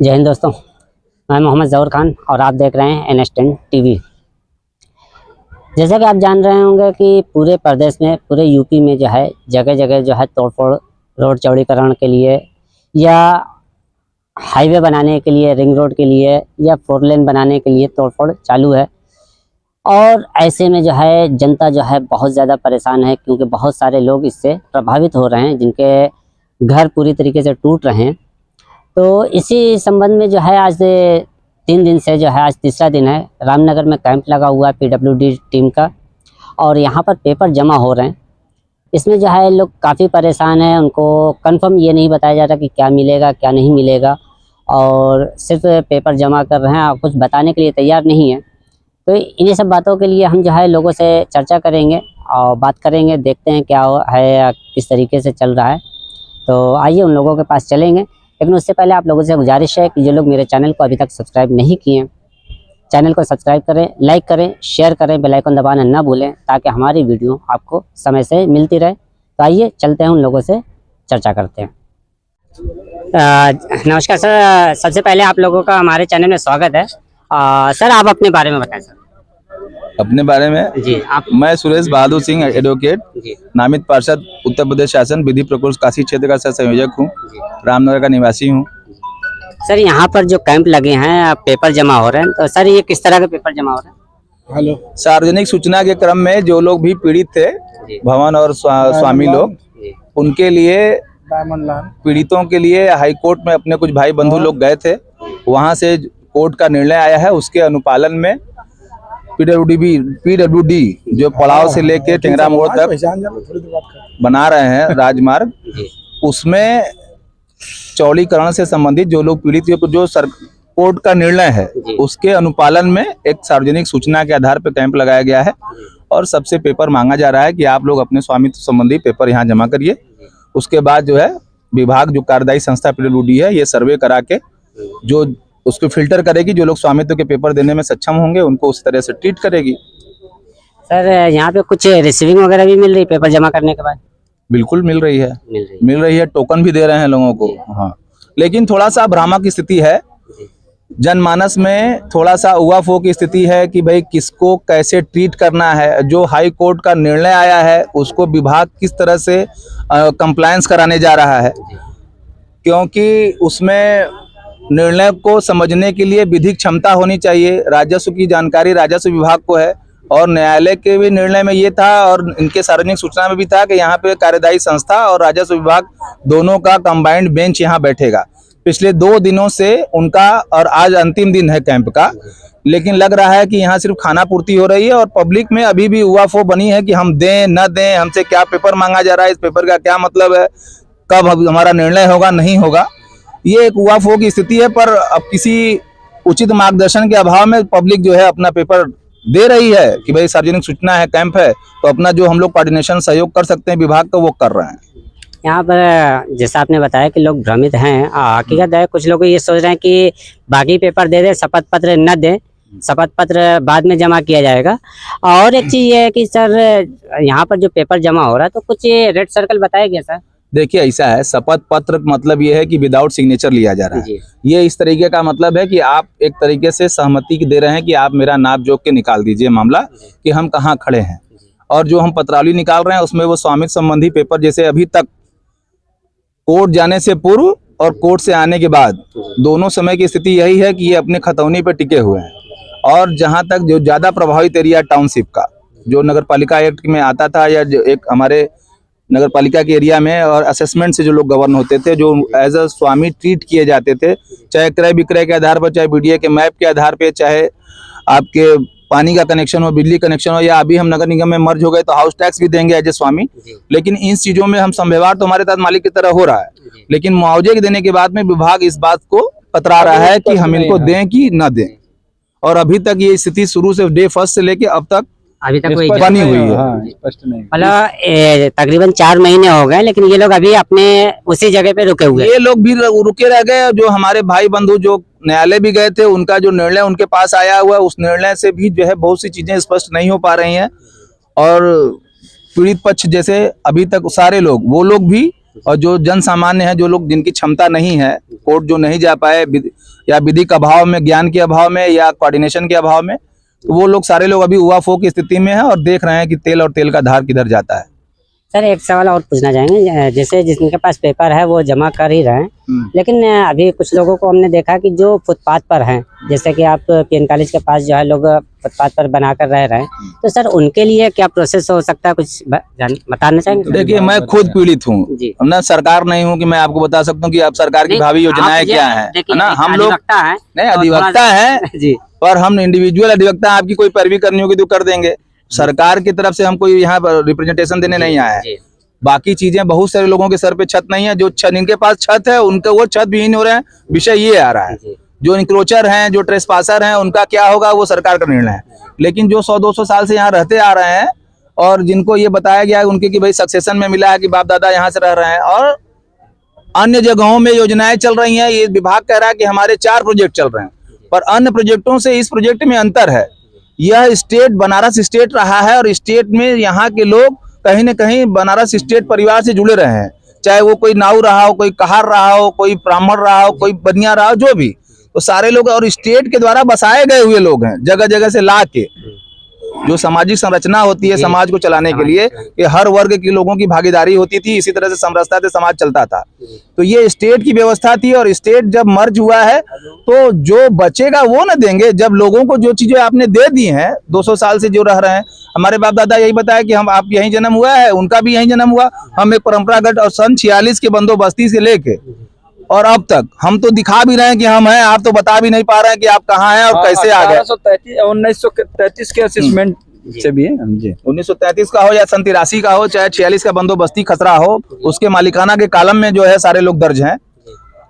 जय हिंद दोस्तों, मैं मोहम्मद ज़हूर खान और आप देख रहे हैं NS10 टीवी। जैसा कि आप जान रहे होंगे कि पूरे प्रदेश में, पूरे यूपी में जो है जगह जगह जो है तोड़फोड़, रोड चौड़ीकरण के लिए या हाईवे बनाने के लिए, रिंग रोड के लिए या 4 लेन बनाने के लिए तोड़फोड़ चालू है। और ऐसे में जो है जनता जो है बहुत ज़्यादा परेशान है, क्योंकि बहुत सारे लोग इससे प्रभावित हो रहे हैं, जिनके घर पूरी तरीके से टूट रहे हैं। तो इसी संबंध में जो है आज 3 दिन से जो है, आज तीसरा दिन है, रामनगर में कैंप लगा हुआ है PWD टीम का, और यहाँ पर पेपर जमा हो रहे हैं। इसमें जो है लोग काफ़ी परेशान हैं, उनको कंफर्म ये नहीं बताया जा रहा कि क्या मिलेगा क्या नहीं मिलेगा, और सिर्फ पेपर जमा कर रहे हैं और कुछ बताने के लिए तैयार नहीं है। तो इन्हीं सब बातों के लिए हम जो है लोगों से चर्चा करेंगे और बात करेंगे, देखते हैं क्या है या किस तरीके से चल रहा है। तो आइए उन लोगों के पास चलेंगे, लेकिन उससे पहले आप लोगों से गुजारिश है कि जो लोग मेरे चैनल को अभी तक सब्सक्राइब नहीं किए हैं, चैनल को सब्सक्राइब करें, लाइक करें, शेयर करें, बेल आइकन दबाना ना भूलें, ताकि हमारी वीडियो आपको समय से मिलती रहे। तो आइए चलते हैं, उन लोगों से चर्चा करते हैं। नमस्कार सर, सबसे पहले आप लोगों का हमारे चैनल में स्वागत है। सर आप अपने बारे में बताएं सर। अपने बारे में जी आप। मैं सुरेश बहादुर सिंह, एडवोकेट, नामित पार्षद, उत्तर प्रदेश शासन, विधि प्रकोष्ठ काशी क्षेत्र का सह संयोजक हूँ, रामनगर का निवासी हूँ। सर यहाँ पर जो कैंप लगे हैं, पेपर जमा हो रहे हैं, तो सर ये किस तरह के पेपर जमा हो रहे हैं? हेलो। सार्वजनिक सूचना के क्रम में जो लोग भी पीड़ित थे, भवन और स्वामी लोग, उनके लिए, पीड़ितों के लिए हाई कोर्ट में अपने कुछ भाई बंधु लोग गए थे। वहां से कोर्ट का निर्णय आया है, उसके अनुपालन में PWD जो पड़ाव से लेके टेंगरा मोड़ तक बना रहे हैं राजमार्ग, उसमें चौड़ीकरण से संबंधित जो लोग पीड़ित, जो कोर्ट का निर्णय है उसके अनुपालन में एक सार्वजनिक सूचना के आधार पर कैंप लगाया गया है। और सबसे पेपर मांगा जा रहा है कि आप लोग अपने स्वामित्व संबंधी पेपर यहाँ जमा करिए। उसके बाद जो है विभाग, जो कार्यदायी संस्था PWD है, ये सर्वे करा के जो उसको फिल्टर करेगी, जो लोग स्वामित्व के पेपर देने में सक्षम होंगे उनको उस तरह से ट्रीट करेगी। सर यहाँ पे कुछ रिसीविंग वगैरह भी मिल रही पेपर जमा करने के बाद? बिल्कुल मिल रही है, टोकन भी दे रहे हैं लोगों को। हाँ, लेकिन थोड़ा सा भ्रामक स्थिति है, जनमानस में थोड़ा सा उवाफो की स्थिति है कि भाई किसको कैसे ट्रीट करना है। जो हाई कोर्ट का निर्णय आया है उसको विभाग किस तरह से कंप्लायंस कराने जा रहा है, क्योंकि उसमें निर्णय को समझने के लिए विधिक क्षमता होनी चाहिए। राजस्व की जानकारी राजस्व विभाग को है, और न्यायालय के भी निर्णय में ये था और इनके सार्वजनिक सूचना में भी था कि यहाँ पे कार्यदायी संस्था और राजस्व विभाग दोनों का कंबाइंड बेंच यहाँ बैठेगा। पिछले 2 दिनों से उनका, और आज अंतिम दिन है कैंप का, लेकिन लग रहा है कि यहाँ सिर्फ खाना पूर्ति हो रही है और पब्लिक में अभी भी उवाफो बनी है कि हम दें न दें, हमसे क्या पेपर मांगा जा रहा है, इस पेपर का क्या मतलब है, कब हमारा निर्णय होगा नहीं होगा। ये एक उवाफो की स्थिति है। पर अब किसी उचित मार्गदर्शन के अभाव में पब्लिक जो है अपना पेपर दे रही है कि भाई सार्वजनिक सूचना है, कैंप है, तो अपना जो हम लोग कोऑर्डिनेशन सहयोग कर सकते हैं विभाग का, वो कर रहे हैं। यहाँ पर जैसा आपने बताया कि लोग भ्रमित हैं, हकीकत है कुछ लोग ये सोच रहे हैं कि बाकी पेपर दे दे, शपथ पत्र न दें, शपथ पत्र बाद में जमा किया जाएगा। और एक चीज़ ये है कि सर यहाँ पर जो पेपर जमा हो रहा है, तो कुछ ये रेड सर्कल बताया गया सर? देखिए ऐसा है, शपथ पत्र मतलब ये है कि विदाउट सिग्नेचर लिया जा रहा है। ये इस तरीके का मतलब है कि आप एक तरीके से सहमति दे रहे हैं कि आप मेरा नाप जोक के निकाल दीजिए मामला कि हम कहाँ खड़े हैं। और जो हम पत्रावली निकाल रहे हैं उसमें वो स्वामित्व संबंधी पेपर, जैसे अभी तक कोर्ट जाने से पूर्व और कोर्ट से आने के बाद दोनों समय की स्थिति यही है कि ये अपने खतौनी पर टिके हुए हैं। और जहाँ तक जो ज़्यादा प्रभावित एरिया टाउनशिप का, जो नगर पालिका एक्ट में आता था, या जो एक हमारे नगर पालिका के एरिया में और असेसमेंट से जो लोग गवर्न होते थे, जो एज अ स्वामी ट्रीट किए जाते थे, चाहे क्रय विक्रय के आधार पर, चाहे BDA के मैप के आधार पे, चाहे आपके पानी का कनेक्शन हो, बिजली कनेक्शन हो, या अभी हम नगर निगम में मर्ज हो गए तो हाउस टैक्स भी देंगे एज ए स्वामी। लेकिन इन चीजों में हम संव्यवहार तो हमारे साथ मालिक की तरह हो रहा है, लेकिन मुआवजे के देने के बाद में विभाग इस बात को कतरा रहा है कि हम इनको दें कि न दें। और अभी तक ये स्थिति शुरू से डे फर्स्ट से लेके अब तक अभी तक कोई बनी हुई है। मतलब तकरीबन 4 महीने हो गए, लेकिन ये लोग अभी अपने उसी जगह पे रुके हुए। ये लोग भी रुके रह गए। जो हमारे भाई बंधु जो न्यायालय भी गए थे, उनका जो निर्णय उनके पास आया हुआ है, उस निर्णय से भी जो है बहुत सी चीजें स्पष्ट नहीं हो पा रही हैं। और पीड़ित पक्ष जैसे अभी तक सारे लोग, वो लोग भी और जो जन सामान्य है, जो लोग जिनकी क्षमता नहीं है, कोर्ट जो नहीं जा पाए या विधि के अभाव में, ज्ञान के अभाव में या कोऑर्डिनेशन के अभाव में, तो वो लोग सारे लोग अभी उवाफो की स्थिति में है और देख रहे हैं कि तेल और तेल का धार किधर जाता है। सर एक सवाल और पूछना चाहेंगे, जैसे जिनके पास पेपर है वो जमा कर ही रहे हैं, लेकिन अभी कुछ लोगों को हमने देखा कि जो फुटपाथ पर हैं, जैसे कि आप पीएन कॉलेज के पास जो है लोग फुटपाथ पर बना कर रह रहे हैं, तो सर उनके लिए क्या प्रोसेस हो सकता है, कुछ बताना चाहेंगे? देखिए, मैं खुद पीड़ित हूँ, ना सरकार नहीं हूँ कि मैं आपको बता सकता हूँ कि आप सरकार की भावी योजनाएं क्या है ना। हम लोग नहीं अधिवक्ता है जी, पर हम इंडिविजुअल अधिवक्ता, आपकी कोई पैरवी करनी होगी तो कर देंगे। सरकार की तरफ से हम कोई यहाँ रिप्रेजेंटेशन देने नहीं आए हैं। बाकी चीजें, बहुत सारे लोगों के सर पे छत नहीं है, जो छत इनके पास छत है उनके वो छत विहीन हो रहे हैं। विषय ये आ रहा है, जो इंक्रोचर हैं, जो ट्रेसपासर हैं, उनका क्या होगा वो सरकार का निर्णय है। लेकिन जो 100-200 साल से यहाँ रहते आ रहे हैं और जिनको ये बताया गया है उनके कि भाई सक्सेशन में मिला है कि बाप दादा यहाँ से रह रहे हैं और अन्य जगहों में योजनाएं चल रही हैं, ये विभाग कह रहा है कि हमारे 4 प्रोजेक्ट चल रहे हैं, पर अन्य प्रोजेक्टों से इस प्रोजेक्ट में अंतर है। यह स्टेट बनारस स्टेट रहा है और स्टेट में यहाँ के लोग कहीं न कहीं बनारस स्टेट परिवार से जुड़े रहे हैं, चाहे वो कोई नाऊ रहा हो, कोई कहार रहा हो, कोई ब्राह्मण रहा हो, कोई बनिया रहा हो, जो भी, तो सारे लोग और स्टेट के द्वारा बसाए गए हुए लोग हैं, जगह जगह से ला के। जो सामाजिक संरचना होती है समाज को चलाने के लिए, ये हर वर्ग के लोगों की भागीदारी होती थी, इसी तरह से समरसता से समाज चलता था। तो ये स्टेट की व्यवस्था थी और स्टेट जब मर्ज हुआ है तो जो बचेगा वो न देंगे। जब लोगों को जो चीजें आपने दे दी हैं, 200 साल से जो रह रहे हैं, हमारे बाप दादा यही बताया कि हम आप यहीं जन्म हुआ है, उनका भी यहीं जन्म हुआ। हम एक परंपरागत और सन 46 के बंदोबस्ती से लेके और अब तक हम तो दिखा भी रहे हैं कि हम हैं, आप तो बता भी नहीं पा रहे हैं कि आप कहाँ हैं और कैसे आ गए। 1933 के असेसमेंट से भी है जी, 1933 का हो या सन 83 का हो, चाहे 46 का बंदोबस्ती खसरा हो, उसके मालिकाना के कालम में जो है सारे लोग दर्ज हैं।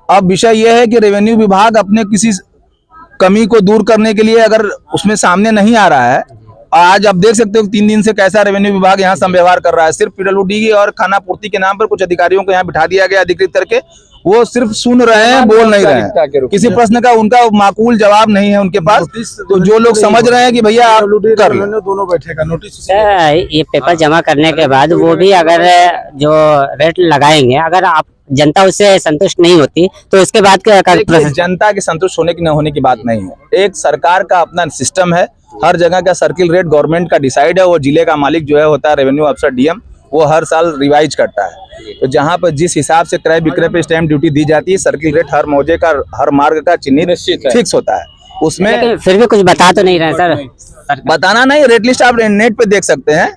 अब विषय यह है कि रेवेन्यू विभाग अपने किसी कमी को दूर करने के लिए अगर उसमें सामने नहीं आ रहा है, आज आप देख सकते हो 3 दिन से कैसा रेवेन्यू विभाग यहाँ संव्यवहार कर रहा है। सिर्फ पीडब्ल्यूडी और खाना पूर्ति के नाम पर कुछ अधिकारियों को यहाँ बिठा दिया गया अधिकृत करके, वो सिर्फ सुन रहे हैं, बोल नहीं रहे हैं। किसी प्रश्न का उनका माकूल जवाब नहीं है उनके पास। तो जो लोग समझ रहे हैं कि भैया आप कर लो, दोनों बैठेगा नोटिस। ये पेपर जमा करने के बाद वो भी अगर जो रेट लगाएंगे, अगर आप जनता उससे संतुष्ट नहीं होती तो इसके बाद क्या प्रोसेस? जनता के संतुष्ट होने की न होने की बात नहीं है। एक सरकार का अपना सिस्टम है, हर जगह का सर्किल रेट गवर्नमेंट का डिसाइड है। वो जिले का मालिक जो है होता है रेवेन्यू अफसर डीएम, वो हर साल रिवाइज करता है। तो जहाँ पर जिस हिसाब से क्रय विक्रय पे स्टैंप ड्यूटी दी जाती है, सर्किल रेट हर मौजे का, हर मार्ग का चिन्हित फिक्स होता है उसमें। फिर भी कुछ बता तो नहीं रहे सर? बताना नहीं, रेट लिस्ट आप नेट पे देख सकते हैं।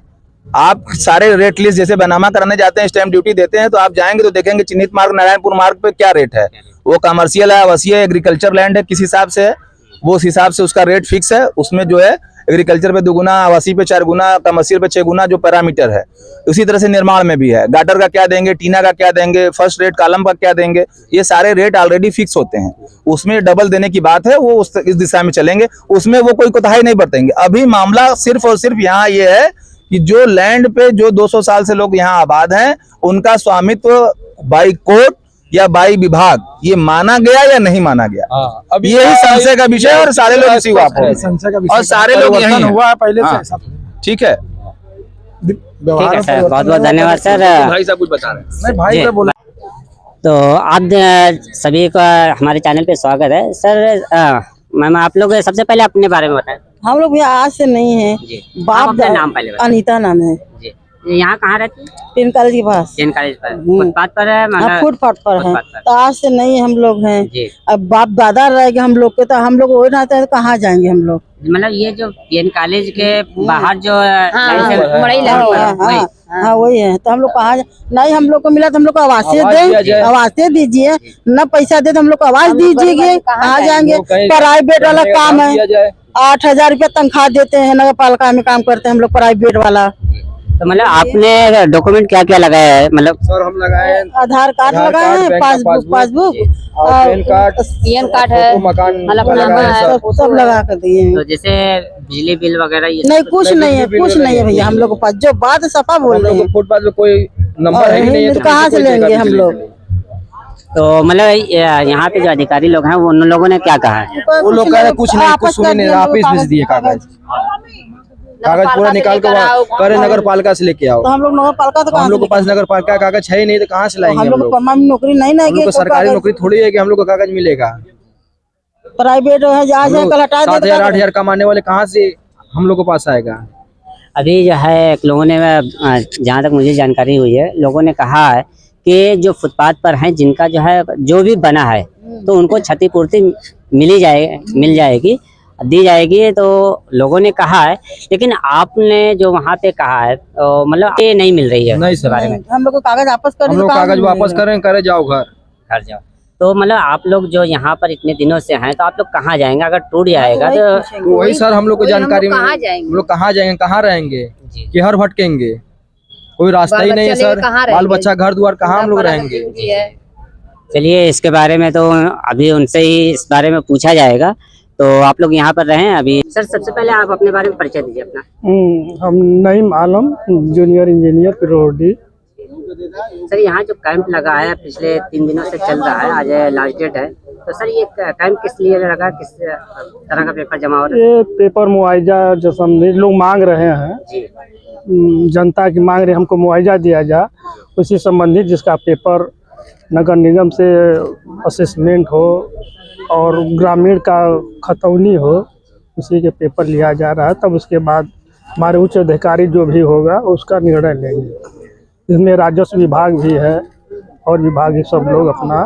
आप सारे रेट लिस्ट जैसे बनामा कराने जाते हैं, स्टैंप ड्यूटी देते हैं, तो आप जाएंगे तो देखेंगे चिन्हित मार्ग नारायणपुर मार्ग पे क्या रेट है। वो कमर्शियल है, आवासीय, एग्रीकल्चर लैंड है, किस हिसाब से है वो उस हिसाब से उसका रेट फिक्स है। उसमें जो है एग्रीकल्चर पे 2 गुना, आवासीय पे 4 गुना, कमर्शियल पे 6 गुना जो पैरामीटर है। उसी तरह से निर्माण में भी है, गाटर का क्या देंगे, टीना का क्या देंगे, फर्स्ट रेट कॉलम का क्या देंगे, ये सारे रेट ऑलरेडी फिक्स होते हैं। उसमें डबल देने की बात है, वो इस दिशा में चलेंगे, उसमें वो कोई कोताही नहीं बरतेंगे। अभी मामला सिर्फ और सिर्फ यहाँ ये है कि जो लैंड पे जो 200 साल से लोग यहाँ आबाद हैं, उनका स्वामित्व बाई कोर्ट या बाई विभाग ये माना गया या नहीं माना गया, अब यही संशय का विषय। और सारे लोग इसी और सारे लोग यही हुआ है पहले से। ठीक है, सर, बहुत बहुत धन्यवाद सर। भाई साहब कुछ बता रहे हैं? नहीं भाई बोला। तो आप सभी का हमारे चैनल पे स्वागत है सर। मैम आप लोग सबसे पहले अपने बारे में बताएं। हम लोग यहाँ आज से नहीं है, आप अपना नाम पहले बताएं। अनीता नाम है जी। यहाँ कहाँ रहती है? पीएन कॉलेज के पास। पीएन कॉलेज पर फुटपाथ पर है? हाँ, फुटपाथ पर है। तो आज से नहीं हम लोग हैं। जी। अब बाप दादा रहेंगे हम लोग के, तो हम लोग वही रहते हैं, तो कहाँ जाएंगे हम लोग? मतलब ये जो पीएन कॉलेज के बाहर जो हाँ वही है। तो हम लोग कहाँ नहीं, हम लोग को मिला तो हम लोग को आवासीय दे, आवासीय दीजिए, न पैसा दे तो हम लोग को आवाज दीजिए। कहाँ जाएंगे? प्राइवेट वाला काम है, 8,000 रुपया तनख्वाह देते हैं, नगर पालिका में काम करते हैं हम लोग प्राइवेट वाला। तो मतलब आपने डॉक्यूमेंट क्या क्या लगाया है? मतलब सर हम लगाए आधार कार्ड लगाए हैं, पासबुक, पीएन कार्ड है, मकान सब लगा कर दिए। तो जैसे बिजली बिल वगैरह ये नहीं, कुछ नहीं है, कुछ नहीं है भैया हम लोग के पास। जो बात सफा बोल रहे हैं, फुटपाथ में कोई नंबर है नहीं है, तो कहाँ से लेंगे हम लोग? तो मतलब यहाँ पे जो अधिकारी लोग हैं वो उन लोगों ने क्या कहा है? वो लोग कह रहे कुछ नहीं, कुछ सुनिए नहीं, आप भेज दिए कागज। कागज पूरा निकाल कर करे नगर पालिका से लेके आओ। तो हम लोग नगर पालिका तो हम लोग के पास नगर पालिका का कागज है ही नहीं, तो कहाँ से लाएंगे हम लोग को परमानेंट नौकरी नहीं ना हम लोग को सरकारी नौकरी थोड़ी है कि हम लोग को कागज मिलेगा। प्राइवेट है जहाँ से कल हटा 7,000 8,000 कमाने वाले कहाँ से हम लोग के पास आएगा। अभी जो है लोगों ने, जहाँ तक मुझे जानकारी हुई है, लोगों ने कहा है कि जो फुटपाथ पर हैं जिनका जो है जो भी बना है तो उनको क्षतिपूर्ति मिल जाएगी, दी जाएगी, तो लोगों ने कहा है। लेकिन आपने जो वहाँ पे कहा है तो मतलब ये नहीं मिल रही है नहीं इसके बारे में। हम लोग को कागज वापस कर, हम लोग कागज वापस करें, करे जाओ घर। घर जाओ। तो मतलब आप लोग जो यहाँ पर इतने दिनों से हैं तो आप लोग कहाँ जाएंगे अगर टूट जाएगा तो? वही सर हम लोग को जानकारी में, कहाँ जाएंगे? हम लोग कहाँ जाएंगे, कहाँ रहेंगे, जी। कि हर भटकेंगे, कोई रास्ता ही नहीं है सर। बाल बच्चा घर द्वार कहाँ हम लोग रहेंगे। चलिए इसके बारे में तो अभी उनसे ही इस बारे में पूछा जाएगा। तो आप लोग यहाँ पर रहें अभी। सर सबसे पहले आप अपने बारे में परिचय दीजिए अपना। हम नईम आलम, जूनियर इंजीनियर पिरोडी। सर यहाँ जो कैंप लगा है पिछले 3 दिनों से चल रहा है, आज लास्ट डेट है, तो सर ये कैंप किस लिए लगा, किस तरह का पेपर जमा हो रहा है? ये पेपर मुआवजा जो समझे लोग मांग रहे हैं जी। जनता की मांग रही, हमको मुआवजा दिया जा, उसी संबंधित जिसका पेपर नगर निगम से असेसमेंट हो और ग्रामीण का खतौनी हो, उसी के पेपर लिया जा रहा है। तब उसके बाद हमारे उच्च अधिकारी जो भी होगा उसका निर्णय लेंगे। इसमें राजस्व विभाग भी है और विभाग भी सब लोग अपना।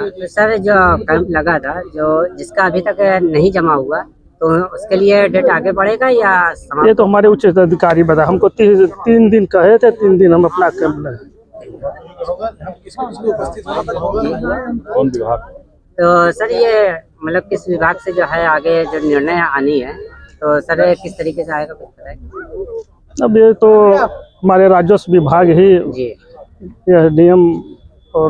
तो सर जो कैंप लगा था, जो जिसका अभी तक नहीं जमा हुआ, तो उसके लिए डेट आगे बढ़ेगा या ये तो हमारे उच्च अधिकारी बता, हमको 3 दिन कहे थे, 3 दिन हम अपना कैंप लें। तो सर ये मतलब किस विभाग से जो है आगे जो निर्णय आनी है, तो सर किस तरीके से आएगा कुछ बताएं? अब ये तो हमारे राजस्व विभाग ही जी। यह नियम और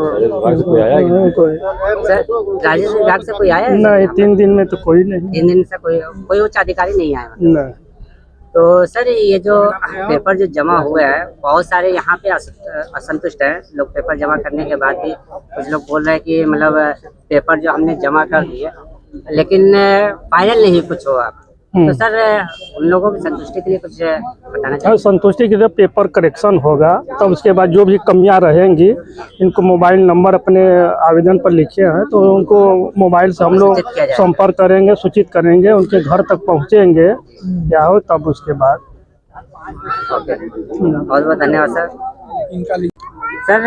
कोई सर राजस्व विभाग से कोई आया है? नहीं, 3 दिन में तो कोई नहीं। 3 दिन से कोई उच्च अधिकारी नहीं आया मतलब? नहीं। तो सर ये जो पेपर जो जमा हुआ है, बहुत सारे यहाँ पे असंतुष्ट हैं लोग पेपर जमा करने के बाद भी। कुछ लोग बोल रहे हैं कि मतलब पेपर जो हमने जमा कर दिए लेकिन फाइनल नहीं कुछ हुआ। तो सर उन लोगों की संतुष्टि के लिए कुछ बताना चाहिए? संतुष्टि के लिए पेपर करेक्शन होगा, तब उसके बाद जो भी कमियां रहेंगी, इनको मोबाइल नंबर अपने आवेदन पर लिखे हैं तो उनको मोबाइल से हम लोग संपर्क करेंगे, सूचित करेंगे, उनके घर तक पहुंचेंगे या हो तब उसके बाद। बहुत बहुत धन्यवाद सर। सर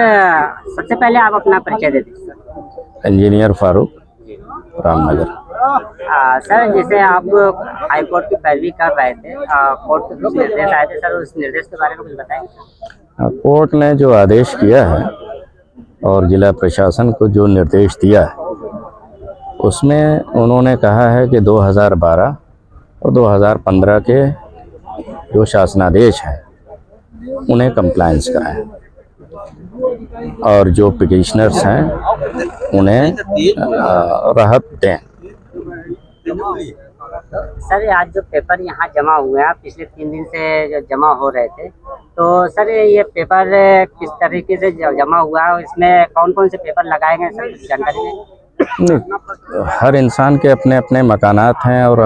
सबसे पहले आप अपना परिचय दे दीजिए sir. Engineer Farooq, Ramnagar. Sir जैसे आप हाई कोर्ट की पैरवी कर रहे थे, कोर्ट के कुछ निर्देश आए थे सर, उस निर्देश के बारे में कुछ बताएंगे? कोर्ट ने जो आदेश किया है और जिला प्रशासन को जो निर्देश दिया है, उसमें उन्होंने कहा है कि 2012 और 2015 के जो शासनादेश हैं उन्हें कंप्लायंस कराएं और जो पिटिशनर्स हैं उन्हें राहत दें। सर आज जो पेपर यहाँ जमा हुए हैं, पिछले 3 दिन से जो जमा हो रहे थे, तो सर ये पेपर किस तरीके से जमा हुआ है, इसमें कौन कौन से पेपर लगाए गए सर, जानकारी दें? हर इंसान के अपने अपने मकानात हैं और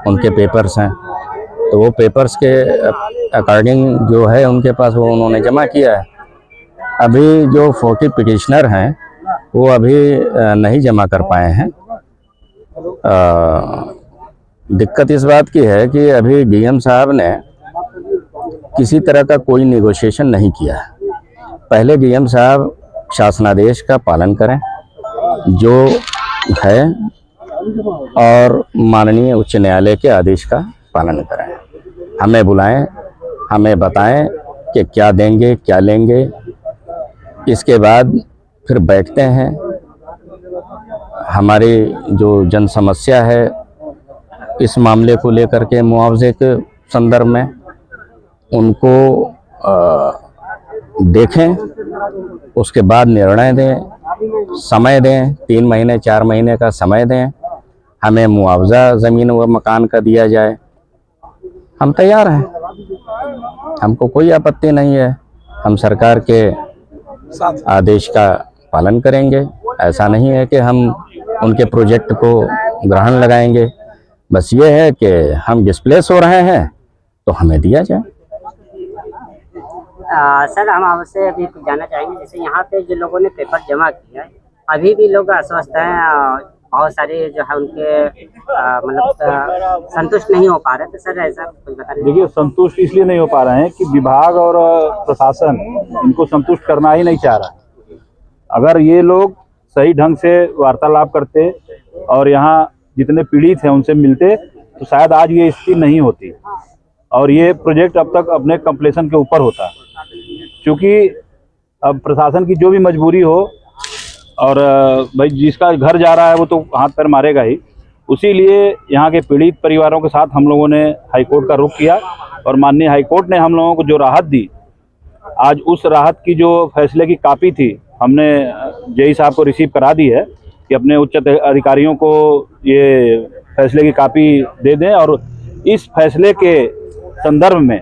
उनके पेपर्स हैं, तो वो पेपर्स के अकॉर्डिंग जो है उनके पास वो उन्होंने जमा किया है। अभी जो 40 पिटिशनर हैं वो अभी नहीं जमा कर पाए हैं। दिक्कत इस बात की है कि अभी डीएम साहब ने किसी तरह का कोई नेगोशिएशन नहीं किया है। पहले डीएम साहब शासनादेश का पालन करें जो है और माननीय उच्च न्यायालय के आदेश का पालन करें। हमें बुलाएं, हमें बताएं कि क्या देंगे क्या लेंगे, इसके बाद फिर बैठते हैं। हमारी जो जन समस्या है इस मामले को लेकर के मुआवजे के संदर्भ में उनको देखें, उसके बाद निर्णय दें, समय दें, 3 महीने 4 महीने का समय दें, हमें मुआवजा ज़मीन व मकान का दिया जाए। हम तैयार हैं, हमको कोई आपत्ति नहीं है, हम सरकार के आदेश का पालन करेंगे। ऐसा नहीं है कि हम उनके प्रोजेक्ट को ग्रहण लगाएंगे, बस ये है कि हम डिस्प्लेस हो रहे हैं तो हमें दिया जाए। सर हम आपसे अभी कुछ जानना चाहेंगे, जैसे यहाँ पे जो लोगों ने पेपर जमा किया है अभी भी लोग अस्वस्थ हैं, बहुत सारे जो है उनके मतलब संतुष्ट नहीं हो पा रहे, तो सर ऐसा कुछ बता दीजिए। देखिए, संतुष्ट इसलिए नहीं हो पा रहे हैं कि विभाग और प्रशासन इनको संतुष्ट करना ही नहीं चाह रहा है। अगर ये लोग सही ढंग से वार्तालाप करते और यहाँ जितने पीड़ित हैं उनसे मिलते तो शायद आज ये स्थिति नहीं होती और ये प्रोजेक्ट अब तक अपने कंप्लीशन के ऊपर होता। क्योंकि अब प्रशासन की जो भी मजबूरी हो और भाई जिसका घर जा रहा है वो तो हाथ पैर मारेगा ही, उसीलिए यहाँ के पीड़ित परिवारों के साथ हम लोगों ने हाईकोर्ट का रुख किया और माननीय हाईकोर्ट ने हम लोगों को जो राहत दी, आज उस राहत की जो फैसले की कापी थी हमने जेई साहब को रिसीव करा दी है कि अपने उच्च अधिकारियों को ये फैसले की कापी दे दें और इस फैसले के संदर्भ में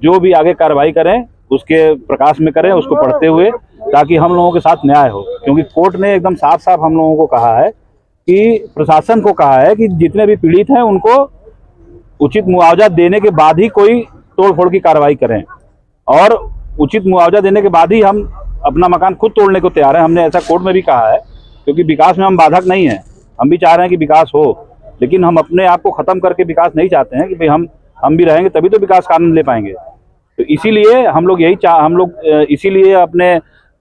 जो भी आगे कार्रवाई करें उसके प्रकाश में करें, उसको पढ़ते हुए, ताकि हम लोगों के साथ न्याय हो। क्योंकि कोर्ट ने एकदम साफ साफ हम लोगों को कहा है कि प्रशासन को कहा है कि जितने भी पीड़ित हैं उनको उचित मुआवजा देने के बाद ही कोई तोड़फोड़ की कार्रवाई करें और उचित मुआवजा देने के बाद ही हम अपना मकान खुद तोड़ने को तैयार हैं। हमने ऐसा कोर्ट में भी कहा है, क्योंकि विकास में हम बाधक नहीं हैं। हम भी चाह रहे हैं कि विकास हो, लेकिन हम अपने आप को ख़त्म करके विकास नहीं चाहते हैं कि भाई हम भी रहेंगे तभी तो विकास का आनंद ले पाएंगे। तो इसीलिए हम लोग इसीलिए अपने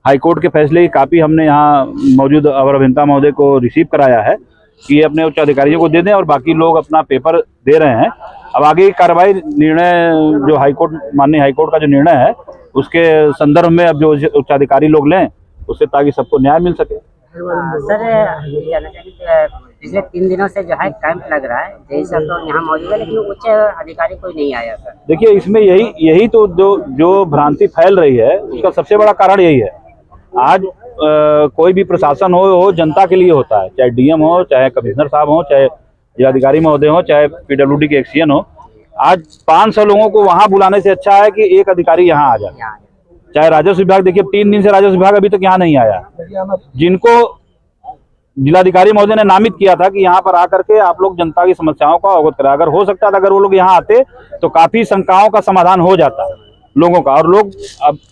हाईकोर्ट के फैसले की कापी हमने यहाँ मौजूद अवर अभियंता महोदय को रिसीव कराया है कि ये अपने उच्च अधिकारियों को दे दें और बाकी लोग अपना पेपर दे रहे हैं। अब आगे की कार्रवाई निर्णय जो माननीय हाईकोर्ट का जो निर्णय है उसके संदर्भ में अब जो उच्चाधिकारी लोग लें उससे, ताकि सबको न्याय मिल सके। सर ये जानना चाहिए, पिछले 3 दिनों से जो है कैंप लग रहा है, जेई साहब तो यहाँ मौजूद है लेकिन उच्च अधिकारी कोई नहीं आया सर। देखिए, इसमें यही तो जो भ्रांति फैल रही है उसका सबसे बड़ा कारण यही है। आज कोई भी प्रशासन हो जनता के लिए होता है, चाहे डीएम हो, चाहे कमिश्नर साहब हो, चाहे जिलाधिकारी महोदय हो, चाहे पीडब्ल्यूडी के एक्सीएन हो। आज 500 लोगों को वहां बुलाने से अच्छा है कि एक अधिकारी यहाँ आ जाए। चाहे राजस्व विभाग, देखिए 3 दिन से राजस्व विभाग अभी तक यहाँ नहीं आया, जिनको जिलाधिकारी महोदय ने नामित किया था कि यहाँ पर आकर के आप लोग जनता की समस्याओं का अवगत करें। अगर हो सकता था, अगर वो लोग यहाँ आते तो काफी शंकाओं का समाधान हो जाता लोगों का, और लोग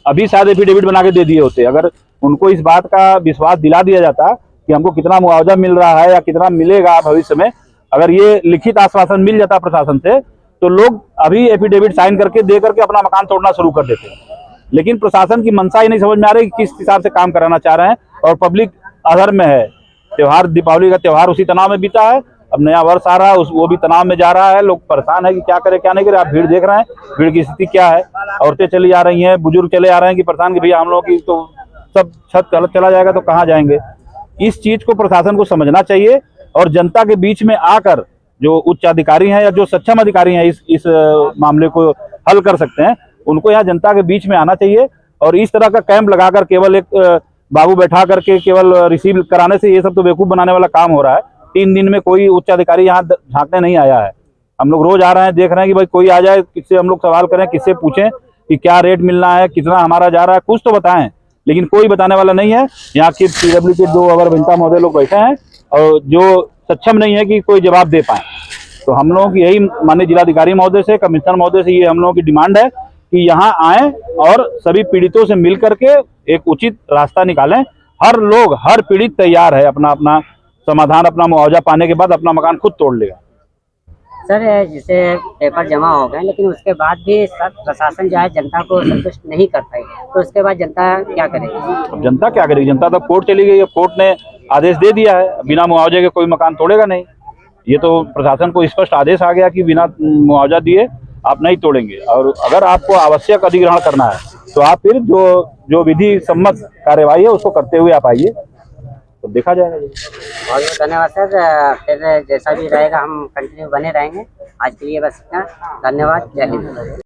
अभी शायद एफिडेविट बना के दे दिए होते। अगर उनको इस बात का विश्वास दिला दिया जाता कि हमको कितना मुआवजा मिल रहा है या कितना मिलेगा भविष्य में, अगर ये लिखित आश्वासन मिल जाता प्रशासन से, तो लोग अभी एफिडेविट साइन करके दे करके अपना मकान तोड़ना शुरू कर देते। लेकिन प्रशासन की मंशा ही नहीं समझ में आ रही कि किस हिसाब से काम कराना चाह रहे हैं, और पब्लिक अधर्म में है। त्योहार, दीपावली का त्योहार उसी तनाव में बीता है, अब नया वर्ष आ रहा है वो भी तनाव में जा रहा है। लोग परेशान है कि क्या करे क्या नहीं करे। आप भीड़ देख रहे हैं, भीड़ की स्थिति क्या है, औरतें चली आ रही हैं, बुजुर्ग चले आ रहे हैं कि परेशान कि भैया हम लोगों की तो सब छत गलत चला जाएगा तो कहाँ जाएंगे। इस चीज को प्रशासन को समझना चाहिए और जनता के बीच में आकर जो उच्च अधिकारी हैं या जो सक्षम अधिकारी हैं इस मामले को हल कर सकते हैं, उनको यहाँ जनता के बीच में आना चाहिए। और इस तरह का कैंप लगाकर केवल एक बाबू बैठा करके केवल रिसीव कराने से ये सब तो बेवकूफ बनाने वाला काम हो रहा है। 3 दिन में कोई उच्च अधिकारी यहाँ झांकने नहीं आया है। हम लोग रोज आ रहे हैं, देख रहे हैं कि भाई कोई आ जाए, किससे हम लोग सवाल करें, किससे पूछें कि क्या रेट मिलना है, कितना हमारा जा रहा है, कुछ तो बताएं, लेकिन कोई बताने वाला नहीं है। यहाँ की पीडब्ल्यू के 2 अवर अभियंता महोदय लोग बैठे हैं और जो सक्षम नहीं है कि कोई जवाब दे पाए। तो हम लोगों की यही माननीय जिलाधिकारी महोदय से, कमिश्नर महोदय से ये हम लोगों की डिमांड है कि यहाँ आए और सभी पीड़ितों से मिल करके एक उचित रास्ता निकालें। हर पीड़ित तैयार है अपना अपना समाधान, अपना मुआवजा पाने के बाद अपना मकान खुद तोड़ लेगा। सर जैसे पेपर जमा हो गए लेकिन उसके बाद भी सब प्रशासन जो है जनता को संतुष्ट नहीं कर पाई, तो उसके बाद जनता क्या करेगी? जनता क्या करेगी? जनता तो कोर्ट चली गई है, कोर्ट ने आदेश दे दिया है बिना मुआवजे के कोई मकान तोड़ेगा नहीं। ये तो प्रशासन को स्पष्ट आदेश आ गया कि बिना मुआवजा दिए आप नहीं तोड़ेंगे। और अगर आपको आवश्यक अधिग्रहण करना है तो आप फिर जो विधि सम्मत कार्यवाही है उसको करते हुए आप आइए, तो देखा जाएगा। बहुत बहुत धन्यवाद सर, फिर जैसा भी रहेगा हम कंटिन्यू बने रहेंगे। आज के लिए बस इतना, धन्यवाद, जय हिंद।